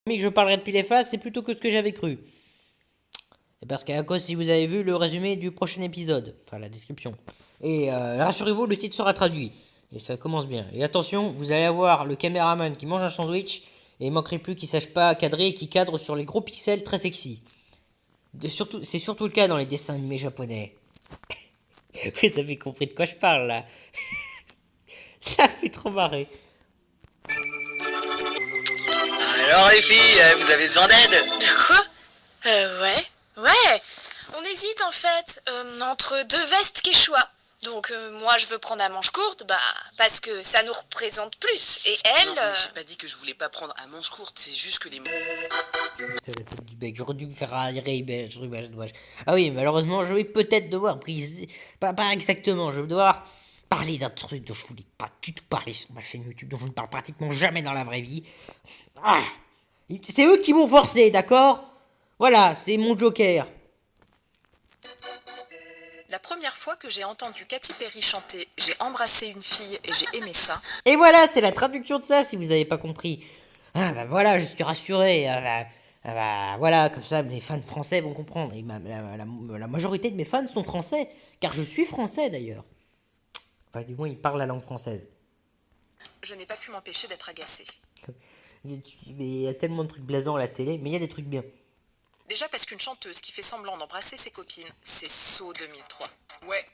que je parlerai depuis les faces, c'est plutôt que ce que j'avais cru. Et parce qu'à cause, si vous avez vu le résumé du prochain épisode, enfin la description. Et rassurez-vous, le titre sera traduit. Et ça commence bien. Et attention, vous allez avoir le caméraman qui mange un sandwich, et il manquerait plus qu'il sache pas cadrer et qui cadre sur les gros pixels très sexy. C'est surtout le cas dans les dessins animés japonais. Vous avez compris de quoi je parle là. Ça fait trop marrer. Alors les filles, vous avez besoin d'aide? De quoi? Ouais. Ouais. On hésite en fait entre deux vestes Quechua. Donc moi je veux prendre à manches courtes, parce que ça nous représente plus. Et elle... Non, mais j'ai pas dit que je voulais pas prendre à manches courtes, c'est juste que les... C'est la tête du bec, j'aurais dû me faire arrêter, dommage. Ah oui, malheureusement, je vais peut-être devoir briser. Pas exactement, je vais devoir parler d'un truc dont je voulais pas du tout parler sur ma chaîne YouTube, dont je ne parle pratiquement jamais dans la vraie vie. Ah, c'est eux qui m'ont forcé, d'accord? Voilà, c'est mon joker. La première fois que j'ai entendu Katy Perry chanter J'ai embrassé une fille et j'ai aimé ça, Et voilà, c'est la traduction de ça, si vous avez pas compris. Ah bah voilà, je suis rassuré. Voilà, comme ça, mes fans français vont comprendre. Et la majorité de mes fans sont français, car je suis français d'ailleurs. Enfin, du moins, ils parlent la langue française. je n'ai pas pu m'empêcher d'être agacée. Mais il y a tellement de trucs blasants à la télé, mais il y a des trucs bien. Déjà parce qu'une chanteuse qui fait semblant d'embrasser ses copines, c'est saut 2003. Ouais,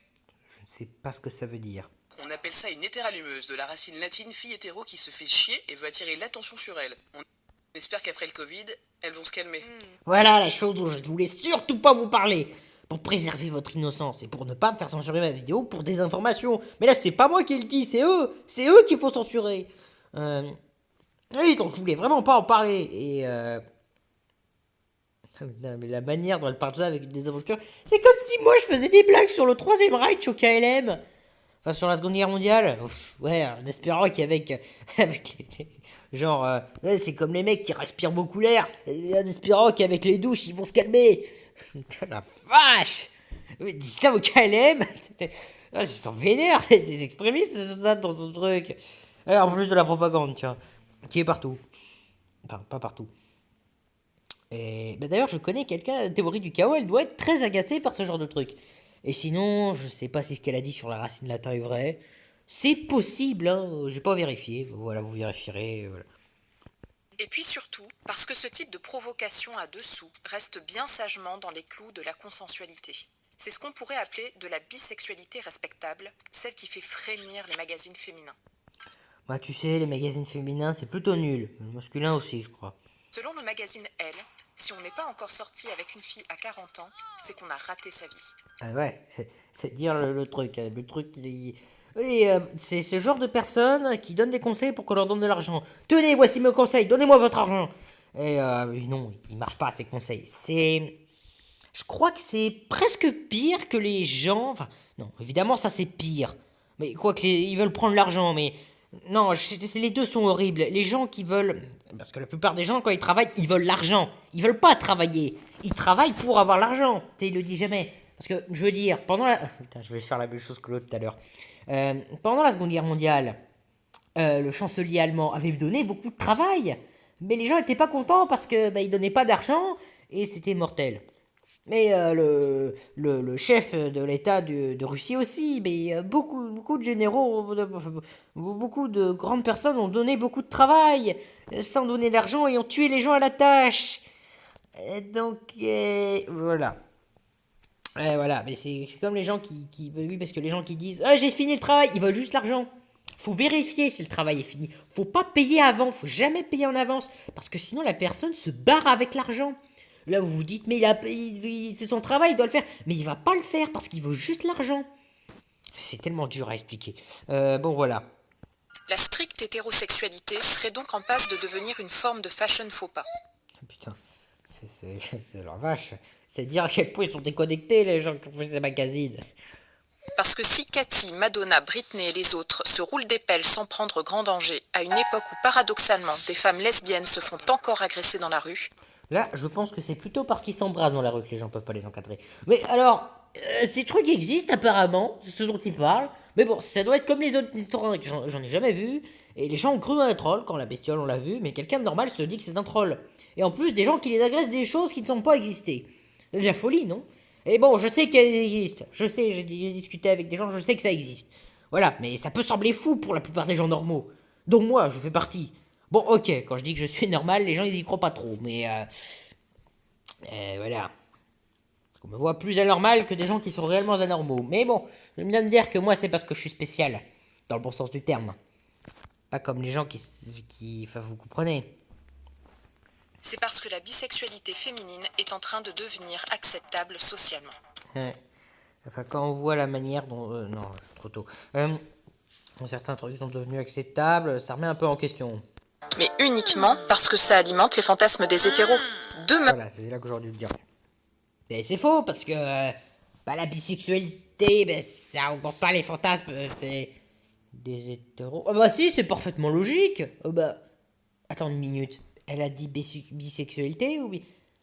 Je ne sais pas ce que ça veut dire. on appelle ça une hétéralumeuse, de la racine latine fille hétéro qui se fait chier et veut attirer l'attention sur elle. On espère qu'après le Covid, elles vont se calmer. Voilà la chose dont je ne voulais surtout pas vous parler. Pour préserver votre innocence et pour ne pas me faire censurer ma vidéo pour des informations. Mais là, c'est pas moi qui le dis, c'est eux. C'est eux qu'il faut censurer. Oui, donc je voulais vraiment pas en parler. Et non, mais la manière dont elle parle de ça avec des aventures, c'est comme si moi je faisais des blagues sur le troisième Reich au KLM. Enfin, sur la Seconde Guerre mondiale. Ouf, ouais, en espérant qu'avec. Genre, ouais, c'est comme les mecs qui respirent beaucoup l'air. En espérant qu'avec les douches, ils vont se calmer. La vache! Mais dis ça au KLM. Ah, ils sont vénères, des extrémistes dans ce truc. En plus de la propagande, tiens, qui est partout. Enfin, pas partout. Et bah, d'ailleurs, je connais quelqu'un, la théorie du chaos, elle doit être très agacée par ce genre de truc. Et sinon, je sais pas si ce qu'elle a dit sur la racine latin est vrai. C'est possible, hein, j'ai pas vérifié. Voilà, vous vérifierez. Voilà. Et puis surtout, parce que ce type de provocation à dessous reste bien sagement dans les clous de la consensualité. C'est ce qu'on pourrait appeler de la bisexualité respectable, celle qui fait frémir les magazines féminins. Bah, tu sais, les magazines féminins, c'est plutôt nul. Le masculin aussi, je crois. Selon le magazine Elle, si on n'est pas encore sorti avec une fille à 40 ans, c'est qu'on a raté sa vie. Ah ouais, c'est dire le truc. Le truc qui. Oui, c'est ce genre de personnes qui donnent des conseils pour qu'on leur donne de l'argent. Tenez, voici mes conseils, donnez-moi votre argent. Et non, il marche pas ces conseils. Je crois que c'est presque pire que les gens. Enfin, non, évidemment, ça c'est pire. Mais quoi que ils veulent prendre l'argent, mais. Non, les deux sont horribles. Les gens qui veulent. Parce que la plupart des gens, quand ils travaillent, ils veulent l'argent. Ils veulent pas travailler. Ils travaillent pour avoir l'argent. Tu sais, il le dit jamais. Parce que, je veux dire, pendant la. Putain, je vais faire la même chose que l'autre tout à l'heure. Pendant la Seconde Guerre mondiale, le chancelier allemand avait donné beaucoup de travail. Mais les gens n'étaient pas contents parce que il donnait pas d'argent et c'était mortel. Mais le chef de l'État de Russie aussi, mais beaucoup de généraux, beaucoup de grandes personnes ont donné beaucoup de travail sans donner d'argent et ont tué les gens à la tâche. Donc voilà. Voilà, mais c'est comme les gens oui, parce que les gens qui disent ah, j'ai fini le travail, ils veulent juste l'argent. Faut vérifier si le travail est fini. Faut pas payer avant, faut jamais payer en avance, parce que sinon la personne se barre avec l'argent. Là, vous vous dites, mais c'est son travail, il doit le faire. Mais il va pas le faire parce qu'il veut juste l'argent. C'est tellement dur à expliquer. Bon, voilà. La stricte hétérosexualité serait donc en passe de devenir une forme de fashion faux pas. Putain, c'est leur vache. C'est dire à quel point ils sont déconnectés, les gens qui ont fait ces magazines. Parce que si Cathy, Madonna, Britney et les autres se roulent des pelles sans prendre grand danger, à une époque où paradoxalement des femmes lesbiennes se font encore agresser dans la rue, Là, je pense que c'est plutôt parce qu'ils s'embrassent dans la rue que les gens peuvent pas les encadrer. Mais alors, ces trucs existent apparemment, c'est ce dont ils parlent. Mais bon, ça doit être comme les autres ornithorynques, j'en ai jamais vu. Et les gens ont cru à un troll quand la bestiole on l'a vu, mais quelqu'un de normal se dit que c'est un troll. Et en plus, des gens qui les agressent des choses qui ne sont pas existées. C'est de la folie, non? Et bon, je sais qu'elle existe. Je sais, j'ai discuté avec des gens, je sais que ça existe. Voilà, mais ça peut sembler fou pour la plupart des gens normaux. Donc moi, je fais partie. Bon, ok, quand je dis que je suis normal, les gens ils y croient pas trop, mais voilà. Parce qu'on me voit plus anormal que des gens qui sont réellement anormaux. Mais bon, j'aime bien me dire que moi c'est parce que je suis spécial, dans le bon sens du terme. Pas comme les gens enfin, vous comprenez. C'est parce que la bisexualité féminine est en train de devenir acceptable socialement. Ouais. Enfin, quand on voit la manière dont... non, trop tôt. Quand certains trucs sont devenus acceptables, ça remet un peu en question. Mais uniquement parce que ça alimente les fantasmes des hétéros. Demain, Voilà, c'est là que j'aurais dû le dire. Mais c'est faux, parce que la bisexualité, ça augmente pas les fantasmes des hétéros. Ah bah si, c'est parfaitement logique. Attends une minute. Elle a dit bisexualité ou Oui,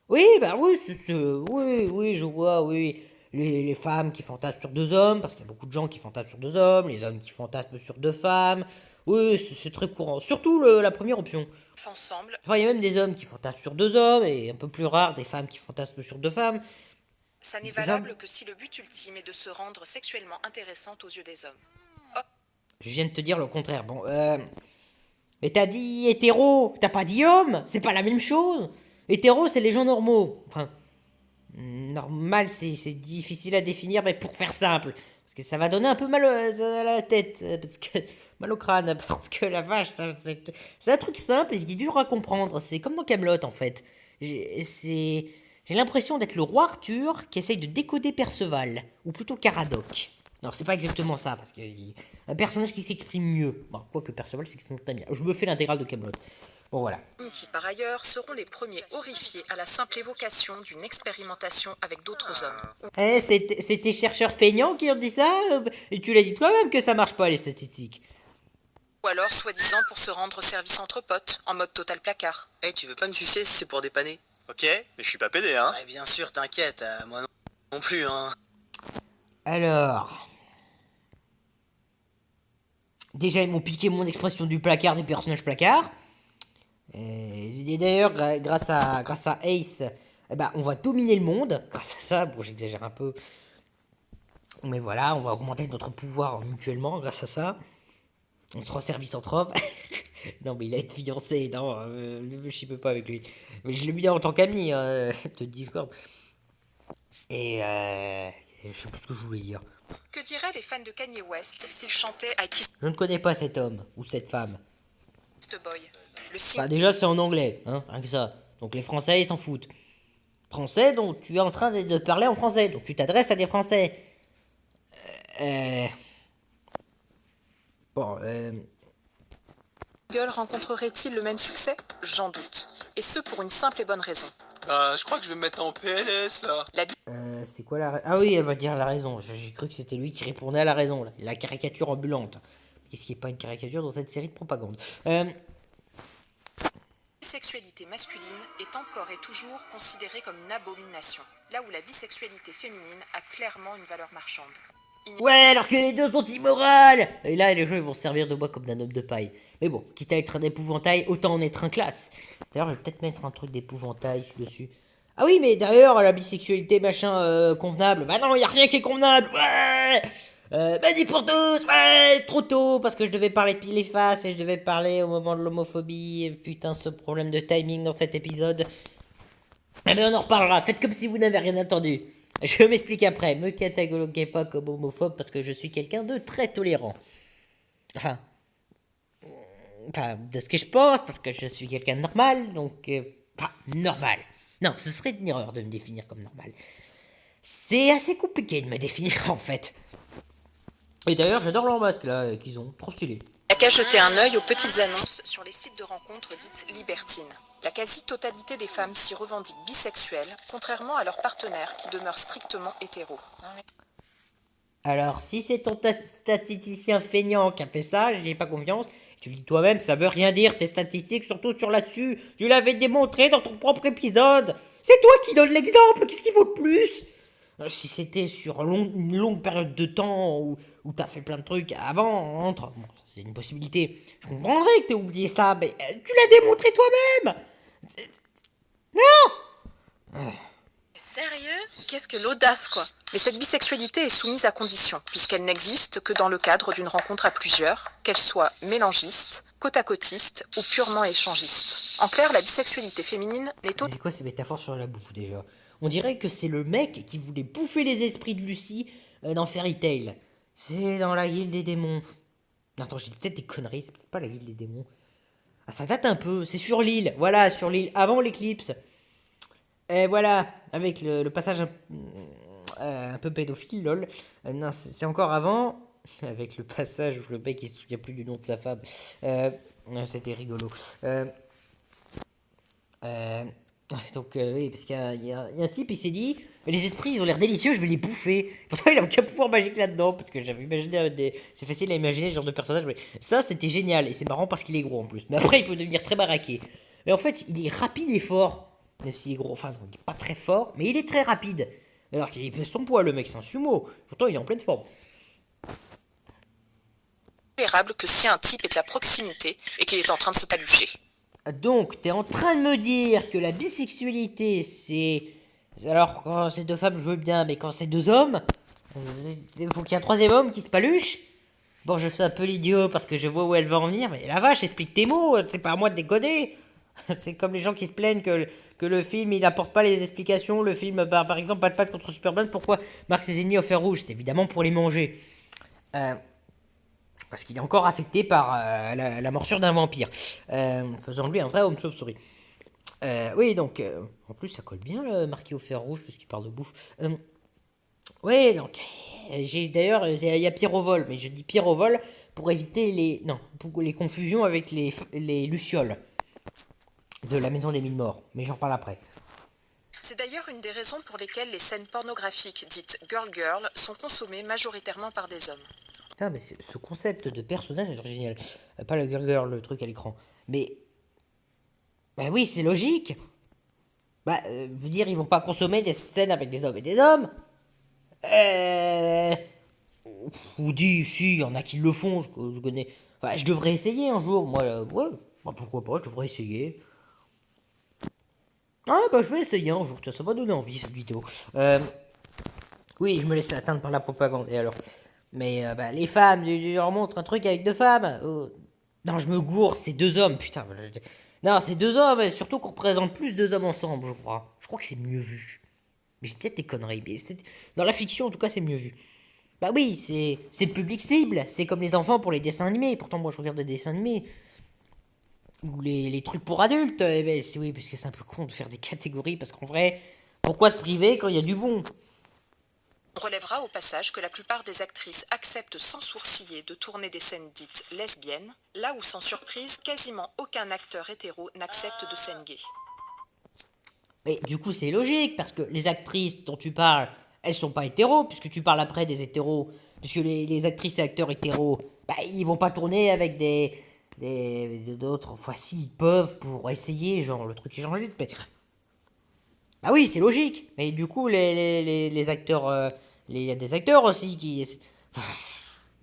oui, oui, je vois, oui. Les femmes qui fantasment sur deux hommes, parce qu'il y a beaucoup de gens qui fantasment sur deux hommes, les hommes qui fantasment sur deux femmes. Oui, c'est très courant. Surtout la première option. ensemble, Enfin, il y a même des hommes qui fantasment sur deux hommes, et un peu plus rare, des femmes qui fantasment sur deux femmes. ça n'est valable que si le but ultime est de se rendre sexuellement intéressante aux yeux des hommes. Je viens de te dire le contraire. Bon, mais t'as dit hétéro, t'as pas dit homme, c'est pas la même chose. Hétéro, c'est les gens normaux. Enfin, normal, c'est difficile à définir, mais pour faire simple. Parce que ça va donner un peu mal à la tête, parce que mal au crâne, parce que la vache, c'est un truc simple et qui est dur à comprendre. C'est comme dans Camelot en fait. J'ai l'impression d'être le roi Arthur qui essaye de décoder Perceval, ou plutôt Caradoc. Non, c'est pas exactement ça, parce que un personnage qui s'exprime mieux. Bon, quoique Perceval s'exprime très bien. Je me fais l'intégrale de Camelot. Bon, voilà. Qui par ailleurs seront les premiers horrifiés à la simple évocation d'une expérimentation avec d'autres hommes. C'est tes chercheurs feignants qui ont dit ça Et tu l'as dit toi-même que ça marche pas, les statistiques. Ou alors soi-disant pour se rendre service entre potes, en mode total placard. Tu veux pas me sucer si c'est pour dépanner? Ok, mais je suis pas pédé, hein. Ouais, bien sûr, t'inquiète, moi non plus, hein. Alors... Déjà, ils m'ont piqué mon expression du placard des personnages placards. Et d'ailleurs, grâce à Ace, on va dominer le monde. Grâce à ça, bon, j'exagère un peu. Mais voilà, on va augmenter notre pouvoir mutuellement grâce à ça. Notre service entre hommes. Non, mais il a été fiancé. Non, je peux pas avec lui. Mais je l'ai mis en tant qu'ami de Discord. Et je sais plus ce que je voulais dire. Que diraient les fans de Kanye West s'il chantait I Kissed Je ne connais pas cet homme ou cette femme. a Boy? Le signe Déjà, c'est en anglais, hein, rien que ça. Donc les Français, ils s'en foutent. Français, donc tu es en train de parler en français. Donc tu t'adresses à des Français. Bon, Google rencontrerait-il le même succès? J'en doute. Et ce pour une simple et bonne raison. Je crois que je vais me mettre en PLS, là. La c'est quoi la... Ah oui, elle va dire la raison. J'ai cru que c'était lui qui répondait à la raison, là. La caricature ambulante. Qu'est-ce qui n'est pas une caricature dans cette série de propagande bisexualité masculine est encore et toujours considérée comme une abomination, là où la bisexualité féminine a clairement une valeur marchande. Ouais, alors que les deux sont immorales. Et là, les gens ils vont se servir de moi comme d'un homme de paille. Mais bon, quitte à être un épouvantail, autant en être un classe. D'ailleurs, je vais peut-être mettre un truc d'épouvantail dessus. Ah oui, mais d'ailleurs, la bisexualité, machin, convenable. Bah non, y a rien qui est convenable. Ouais. Vas-y pour tous. Ouais, trop tôt, parce que je devais parler pile et face et je devais parler au moment de l'homophobie. Putain, ce problème de timing dans cet épisode. Eh bien, on en reparlera. Faites comme si vous n'avez rien entendu. Je m'explique après. Me cataloguez pas comme homophobe parce que je suis quelqu'un de très tolérant. Enfin, de ce que je pense, parce que je suis quelqu'un de normal, donc... normal. Non, ce serait une erreur de me définir comme normal. C'est assez compliqué de me définir, en fait. Et d'ailleurs, j'adore leur masque, là, qu'ils ont. Trop stylé. Il n'y a qu'à jeter un œil aux petites annonces sur les sites de rencontres dites libertines. La quasi-totalité des femmes s'y revendiquent bisexuelles, contrairement à leurs partenaires qui demeurent strictement hétéros. Alors, si c'est ton statisticien feignant qui a fait ça, j'ai pas confiance. Tu le dis toi-même, ça veut rien dire, tes statistiques, surtout sur là-dessus. Tu l'avais démontré dans ton propre épisode. C'est toi qui donne l'exemple, qu'est-ce qu'il vaut de plus? Si c'était sur une longue période de temps où t'as fait plein de trucs avant, bon, c'est une possibilité. Je comprendrais que t'aies oublié ça, mais tu l'as démontré toi-même. Sérieux? Qu'est-ce que l'audace, quoi. Mais cette bisexualité est soumise à condition, puisqu'elle n'existe que dans le cadre d'une rencontre à plusieurs, qu'elle soit mélangiste, côte à côtiste ou purement échangiste. En clair, la bisexualité féminine n'est C'est quoi ces métaphores sur la bouffe déjà? On dirait que c'est le mec qui voulait bouffer les esprits de Lucie dans Fairy Tail. C'est dans la guilde des démons. Non, attends, j'ai peut-être des conneries, c'est peut-être pas la guilde des démons. Ah, ça date un peu, c'est sur l'île, voilà, sur l'île, avant l'éclipse. Et voilà, avec le passage un peu pédophile, lol. Non, c'est encore avant, avec le passage où le mec il se souvient plus du nom de sa femme. C'était rigolo. Donc, oui, parce qu'il y a un type, il s'est dit, les esprits, ils ont l'air délicieux, je vais les bouffer. Pourtant, il a aucun pouvoir magique là-dedans, parce que j'avais imaginé c'est facile à imaginer ce genre de personnage, mais ça, c'était génial, et c'est marrant parce qu'il est gros en plus. Mais après, il peut devenir très baraqué. Mais en fait, il est rapide et fort, même s'il est gros, enfin, il n'est pas très fort, mais il est très rapide. Alors qu'il pèse son poids, le mec, c'est un sumo. Pourtant, il est en pleine forme. tolérable que si un type est à proximité et qu'il est en train de se palucher. Donc, t'es en train de me dire que la bisexualité, c'est... Alors, quand c'est deux femmes, je veux bien, mais quand c'est deux hommes, il faut qu'il y ait un troisième homme qui se paluche. Bon, je fais un peu l'idiot parce que je vois où elle va en venir, mais la vache, explique tes mots, c'est pas à moi de décoder. C'est comme les gens qui se plaignent que le film, il n'apporte pas les explications. Le film, par exemple, Batman contre Superman, pourquoi marque ses ennemis au fer rouge? C'est évidemment pour les manger. Parce qu'il est encore affecté par la morsure d'un vampire, faisant de lui un vrai homme chauve-souris. Oui, donc, en plus, ça colle bien, marqué au fer rouge, parce qu'il parle de bouffe. Oui, donc, d'ailleurs, il y a Pierre au vol, mais je dis Pierre au vol pour éviter pour les confusions avec les lucioles de la maison des mille morts, mais j'en parle après. C'est d'ailleurs une des raisons pour lesquelles les scènes pornographiques dites girl-girl sont consommées majoritairement par des hommes. Putain, mais ce concept de personnage est génial. Pas le girl, le truc à l'écran. Mais... Bah oui, c'est logique. Bah, veux dire, ils vont pas consommer des scènes avec des hommes et des hommes. Ou dit, si, il y en a qui le font, je connais. Enfin, je devrais essayer un jour, moi, ouais. Bah, pourquoi pas, je devrais essayer. Ah, bah, je vais essayer un jour, ça va donner envie, cette vidéo. Oui, je me laisse atteindre par la propagande, et alors. Mais, bah, les femmes, je leur montre un truc avec deux femmes. Non, je me gourre, c'est deux hommes, putain. Non, c'est deux hommes, et surtout qu'on représente plus deux hommes ensemble, je crois. Je crois que c'est mieux vu. Mais j'ai peut-être des conneries, mais dans la fiction, en tout cas, c'est mieux vu. Bah oui, c'est le public cible, c'est comme les enfants pour les dessins animés. Pourtant, moi, je regarde des dessins animés. Ou les trucs pour adultes. Eh ben, oui, parce que c'est un peu con de faire des catégories, parce qu'en vrai, pourquoi se priver quand il y a du bon? On relèvera au passage que la plupart des actrices acceptent sans sourciller de tourner des scènes dites lesbiennes, là où sans surprise, quasiment aucun acteur hétéro n'accepte de scènes gays. Mais du coup, c'est logique, parce que les actrices dont tu parles, elles sont pas hétéros, puisque tu parles après des hétéros. Puisque les actrices et acteurs hétéros, bah, ils vont pas tourner avec d'autres. Enfin, si, ils peuvent pour essayer, genre, le truc est changé. Mais... Bah oui, c'est logique. Mais du coup, les acteurs... Il y a des acteurs aussi qui...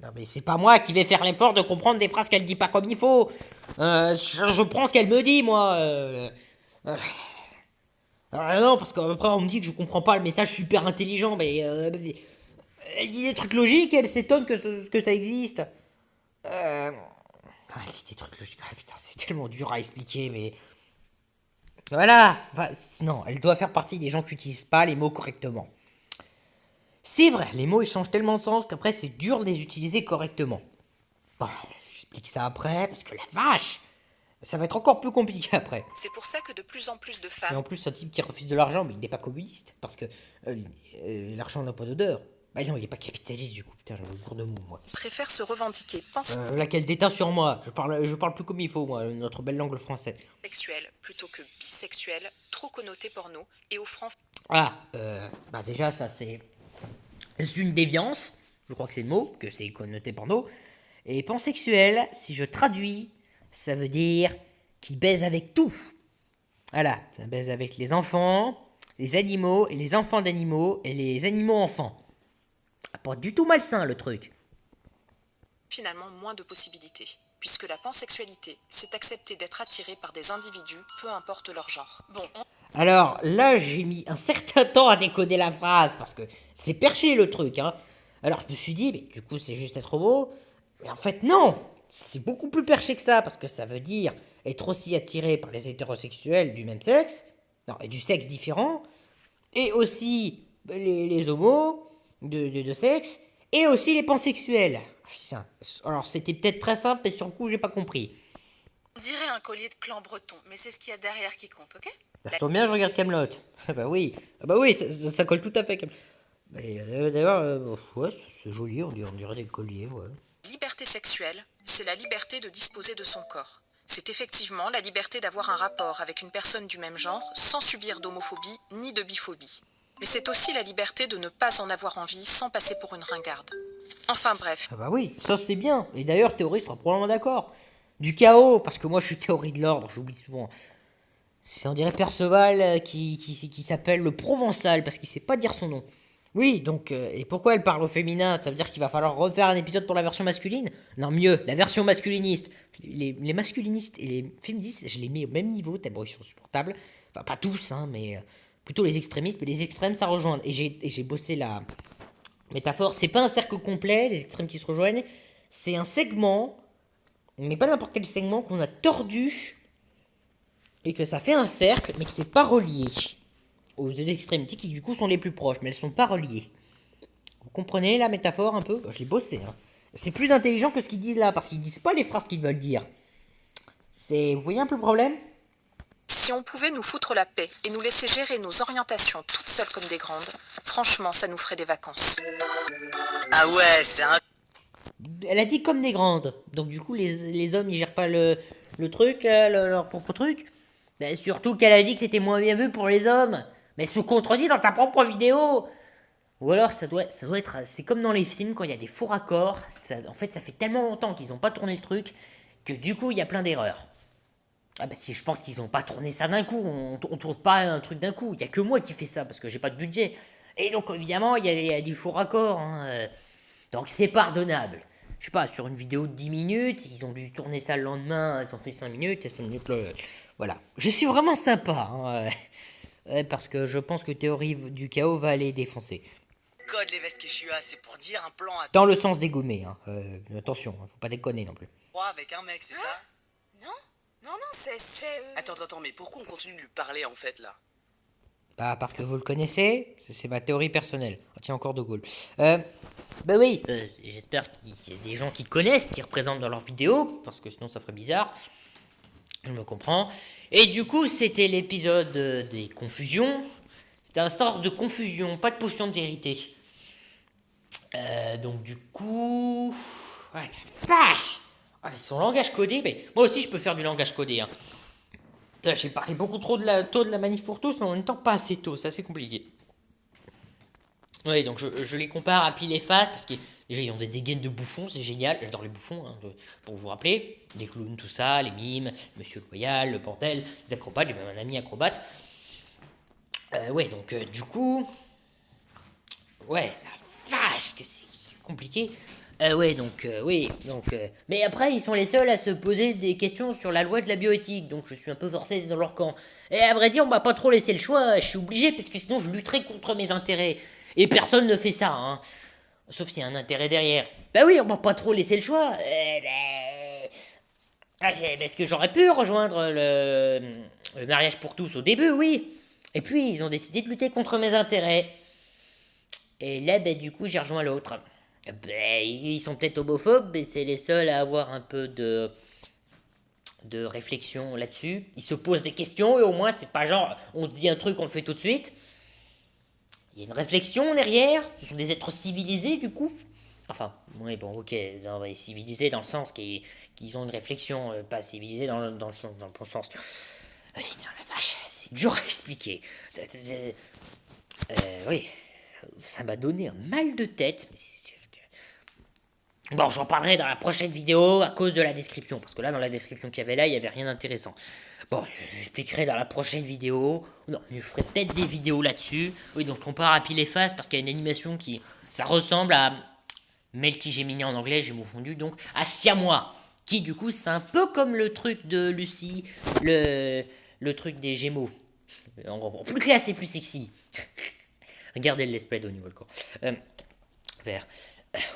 Non mais c'est pas moi qui vais faire l'effort de comprendre des phrases qu'elle dit pas comme il faut. Je prends ce qu'elle me dit, moi. Non, parce qu'après on me dit que je comprends pas le message super intelligent, mais... elle dit des trucs logiques, elle s'étonne que ça existe. Elle dit des trucs logiques. Ah putain, c'est tellement dur à expliquer, mais... Voilà. Enfin, non, elle doit faire partie des gens qui n'utilisent pas les mots correctement. C'est vrai, les mots ils changent tellement de sens qu'après c'est dur de les utiliser correctement. Bon, j'explique ça après, parce que la vache, ça va être encore plus compliqué après. C'est pour ça que de plus en plus de Et femmes en plus, un type qui refuse de l'argent, mais il n'est pas communiste, parce que l'argent n'a pas d'odeur. Bah non, il n'est pas capitaliste du coup, putain, j'ai le cours de mots, moi. préfèrent se revendiquer Laquelle déteint sur moi, je parle plus comme il faut, moi, notre belle langue le français. pansexuels plutôt que bisexuels, trop connotés porno et offrant... Bah déjà, ça c'est une déviance, je crois que c'est le mot, que c'est connoté porno. Et pansexuel, si je traduis, ça veut dire qui baise avec tout. Voilà, ça baise avec les enfants, les animaux, et les enfants d'animaux, et les animaux enfants. Pas du tout malsain le truc. finalement moins de possibilités, puisque la pansexualité, c'est accepter d'être attiré par des individus, peu importe leur genre. Bon, Alors là, j'ai mis un certain temps à décoder la phrase parce que c'est perché le truc, hein. Alors je me suis dit, mais du coup, c'est juste être homo. Mais en fait, non! C'est beaucoup plus perché que ça parce que ça veut dire être aussi attiré par les hétérosexuels du même sexe, non, et du sexe différent, et aussi les homos de sexe, et aussi les pansexuels. Putain. Alors c'était peut-être très simple, mais sur le coup, j'ai pas compris. on dirait un collier de clan breton, mais c'est ce qu'il y a derrière qui compte, ok? Ça tombe bien, je regarde Camelot. Ah bah oui, ça colle tout à fait. Mais d'ailleurs, ouais, c'est joli, on dirait des colliers, ouais. La liberté sexuelle, c'est la liberté de disposer de son corps. C'est effectivement la liberté d'avoir un rapport avec une personne du même genre sans subir d'homophobie ni de biphobie. Mais c'est aussi la liberté de ne pas en avoir envie sans passer pour une ringarde. Enfin bref, Ah bah oui, ça c'est bien. Et d'ailleurs, Théorie sera probablement d'accord. Du chaos, parce que moi je suis théorie de l'ordre, j'oublie souvent. C'est on dirait Perceval qui s'appelle le Provençal, parce qu'il sait pas dire son nom. Oui, donc, et pourquoi elle parle au féminin? Ça veut dire qu'il va falloir refaire un épisode pour la version masculine? Non, mieux, la version masculiniste. Les masculinistes et les féministes, je les mets au même niveau, tellement ils sont supportables. Enfin, pas tous, hein, mais plutôt les extrémistes, mais les extrêmes ça rejoint. Et j'ai bossé la métaphore, c'est pas un cercle complet, les extrêmes qui se rejoignent, c'est un segment, mais pas n'importe quel segment qu'on a tordu, et que ça fait un cercle, mais que c'est pas relié aux deux extrémités qui du coup sont les plus proches, mais elles sont pas reliées. Vous comprenez la métaphore un peu? Je l'ai bossé, hein. C'est plus intelligent que ce qu'ils disent là, parce qu'ils disent pas les phrases qu'ils veulent dire. Vous voyez un peu le problème? si on pouvait nous foutre la paix et nous laisser gérer nos orientations toutes seules comme des grandes, franchement, ça nous ferait des vacances. Ah ouais, c'est un... Elle a dit comme des grandes. Donc du coup, les hommes, ils gèrent pas le truc, là, leur propre truc. Ben, surtout qu'elle a dit que c'était moins bien vu pour les hommes. Mais elle se contredit dans sa propre vidéo. Ou alors, ça doit être... C'est comme dans les films, quand il y a des faux raccords. En fait, ça fait tellement longtemps qu'ils ont pas tourné le truc, que du coup, il y a plein d'erreurs. Ah bah si, je pense qu'ils ont pas tourné ça d'un coup. On tourne pas un truc d'un coup. Il y a que moi qui fais ça, parce que j'ai pas de budget. Et donc, évidemment, il y a du faux raccord, hein. Donc c'est pardonnable. Je sais pas, sur une vidéo de 10 minutes, ils ont dû tourner ça le lendemain, ils ont fait 5 minutes, et 5 minutes, voilà. Je suis vraiment sympa, hein, ouais, parce que je pense que Théorie du Chaos va aller défoncer. Code les vestes Quechua, c'est pour dire un plan à Dans le sens dégommer, hein. Attention, faut pas déconner non plus. 3 avec un mec, c'est ça? Non, c'est... Attends, mais pourquoi on continue de lui parler en fait là? Bah, parce que vous le connaissez, c'est ma théorie personnelle. Oh, tiens, encore De Gaulle. Bah oui, j'espère qu'il y a des gens qui le connaissent, qui représentent dans leurs vidéos, parce que sinon ça ferait bizarre. Je me comprends. Et du coup, c'était l'épisode des confusions. C'était un sort de confusion, pas de potion de vérité. Donc du coup... Ouais, la vache! Ah, c'est son langage codé, mais moi aussi je peux faire du langage codé, hein. Putain, j'ai parlé beaucoup trop de la manif pour tous, mais en même temps pas assez tôt, c'est assez compliqué. Ouais, donc je les compare à Pile et Face, parce que déjà ils ont des dégaines de bouffons, c'est génial, j'adore les bouffons, hein, pour vous rappeler, les clowns, tout ça, les mimes, Monsieur Loyal, le bordel, les acrobates, j'ai même un ami acrobate. Ouais, donc du coup... Ouais, la vache, que c'est compliqué. Ouais, donc, oui, donc... Mais après, ils sont les seuls à se poser des questions sur la loi de la bioéthique, donc je suis un peu forcé d'être dans leur camp. Et à vrai dire, on m'a pas trop laissé le choix, je suis obligé, parce que sinon je lutterais contre mes intérêts. Et personne ne fait ça, hein. Sauf s'il y a un intérêt derrière. Bah oui, on m'a pas trop laissé le choix. Parce que j'aurais pu rejoindre le mariage pour tous au début, oui. Et puis, ils ont décidé de lutter contre mes intérêts. Et là, bah, du coup, j'ai rejoint l'autre. Bah, ils sont peut-être homophobes, mais c'est les seuls à avoir un peu de réflexion là-dessus. Ils se posent des questions, et au moins, c'est pas genre, on se dit un truc, on le fait tout de suite. Il y a une réflexion derrière. Ce sont des êtres civilisés, du coup. Enfin, oui, bon, ok, civilisés dans le sens qu'ils ont une réflexion, pas civilisés dans le bon sens. Putain, la vache, c'est dur à expliquer. Oui, ça m'a donné un mal de tête. Bon, j'en parlerai dans la prochaine vidéo à cause de la description. Parce que là, dans la description qu'il y avait là, il n'y avait rien d'intéressant. Bon, j'expliquerai dans la prochaine vidéo. Non, je ferai peut-être des vidéos là-dessus. Oui, donc on part à Pile et Face parce qu'il y a une animation qui... Ça ressemble à Meltigéminé en anglais, j'ai confondu donc à siamois, qui du coup c'est un peu comme le truc de Lucie, le truc des Gémeaux, en plus classe et plus sexy. Regardez le let's play de niveau le corps. Vert.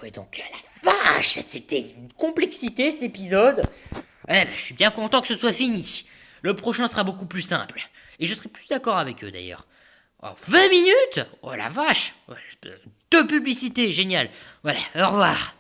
Ouais, donc la vache, c'était une complexité cet épisode. Je suis bien content que ce soit fini. Le prochain sera beaucoup plus simple. Et je serai plus d'accord avec eux d'ailleurs. Oh, 20 minutes. Oh la vache. 2 publicités, génial. Voilà, au revoir.